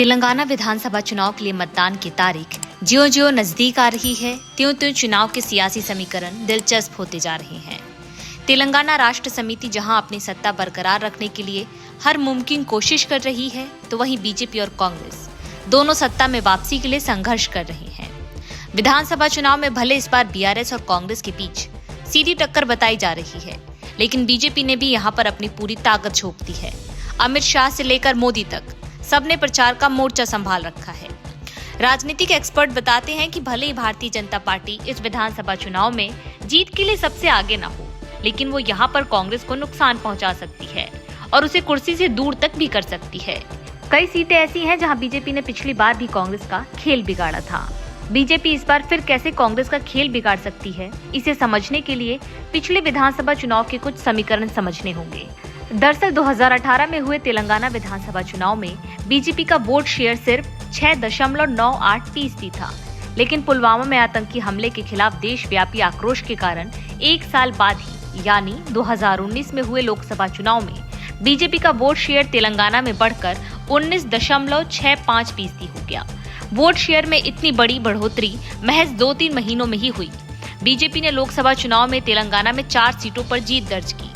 तेलंगाना विधानसभा चुनाव के लिए मतदान की तारीख ज्यों-ज्यों नजदीक आ रही है, त्यों-त्यों चुनाव के सियासी समीकरण दिलचस्प होते जा रहे हैं। तेलंगाना राष्ट्र समिति जहां अपनी सत्ता बरकरार रखने के लिए हर मुमकिन कोशिश कर रही है, तो वहीं बीजेपी और कांग्रेस दोनों सत्ता में वापसी के लिए संघर्ष कर रहे हैं। विधानसभा चुनाव में भले इस बार बीआरएस और कांग्रेस के बीच सीधी टक्कर बताई जा रही है, लेकिन बीजेपी ने भी यहां पर अपनी पूरी ताकत झोंक दी है। अमित शाह से लेकर मोदी तक सबने प्रचार का मोर्चा संभाल रखा है। राजनीतिक एक्सपर्ट बताते हैं कि भले ही भारतीय जनता पार्टी इस विधानसभा चुनाव में जीत के लिए सबसे आगे न हो, लेकिन वो यहाँ पर कांग्रेस को नुकसान पहुंचा सकती है और उसे कुर्सी से दूर तक भी कर सकती है। कई सीटें ऐसी हैं जहां बीजेपी ने पिछली बार भी कांग्रेस का खेल बिगाड़ा था। बीजेपी इस बार फिर कैसे कांग्रेस का खेल बिगाड़ सकती है, इसे समझने के लिए पिछले विधानसभा चुनाव के कुछ समीकरण समझने होंगे। दरअसल 2018 में हुए तेलंगाना विधानसभा चुनाव में बीजेपी का वोट शेयर सिर्फ 6.98% था, लेकिन पुलवामा में आतंकी हमले के खिलाफ देशव्यापी आक्रोश के कारण एक साल बाद ही यानी 2019 में हुए लोकसभा चुनाव में बीजेपी का वोट शेयर तेलंगाना में बढ़कर 19.65% हो गया। वोट शेयर में इतनी बड़ी बढ़ोतरी महज 2-3 महीनों में ही हुई। बीजेपी ने लोकसभा चुनाव में तेलंगाना में 4 सीटों पर जीत दर्ज की।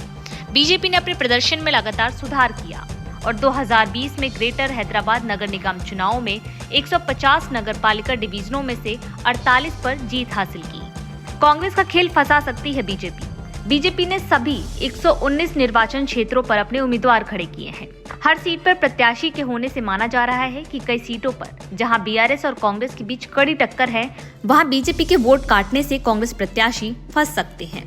बीजेपी ने अपने प्रदर्शन में लगातार सुधार किया और 2020 में ग्रेटर हैदराबाद नगर निगम चुनाव में 150 नगर पालिका डिवीजनों में से 48 पर जीत हासिल की। कांग्रेस का खेल फंसा सकती है बीजेपी ने सभी 119 निर्वाचन क्षेत्रों पर अपने उम्मीदवार खड़े किए हैं। हर सीट पर प्रत्याशी के होने से माना जा रहा है कि कई सीटों पर जहां बीआरएस और कांग्रेस के बीच कड़ी टक्कर है, वहां बीजेपी के वोट काटने से कांग्रेस प्रत्याशी फंस सकते हैं।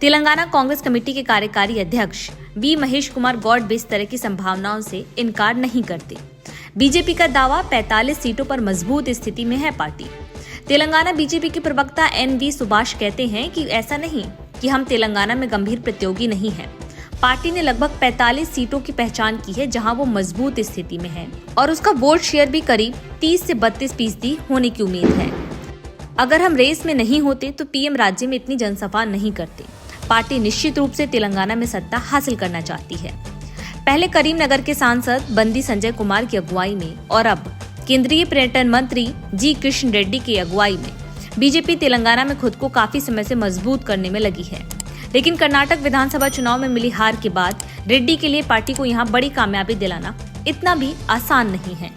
तेलंगाना कांग्रेस कमेटी के कार्यकारी अध्यक्ष वी महेश कुमार गौड़ भी इस तरह की संभावनाओं से इनकार नहीं करते। बीजेपी का दावा 45 सीटों पर मजबूत स्थिति में है पार्टी। तेलंगाना बीजेपी के प्रवक्ता एन.वी. सुभाष कहते हैं कि ऐसा नहीं कि हम तेलंगाना में गंभीर प्रतियोगी नहीं है। पार्टी ने लगभग 45 सीटों की पहचान की है जहां वो मजबूत स्थिति में है और उसका वोट शेयर भी करीब 30 से 32% होने की उम्मीद है। अगर हम रेस में नहीं होते तो पीएम राज्य में इतनी जनसभा नहीं करते। पार्टी निश्चित रूप से तेलंगाना में सत्ता हासिल करना चाहती है। पहले करीमनगर के सांसद बंदी संजय कुमार की अगुवाई में और अब केंद्रीय पर्यटन मंत्री जी कृष्ण रेड्डी की अगुवाई में बीजेपी तेलंगाना में खुद को काफी समय से मजबूत करने में लगी है। लेकिन कर्नाटक विधानसभा चुनाव में मिली हार के बाद रेड्डी के लिए पार्टी को यहां बड़ी कामयाबी दिलाना इतना भी आसान नहीं है।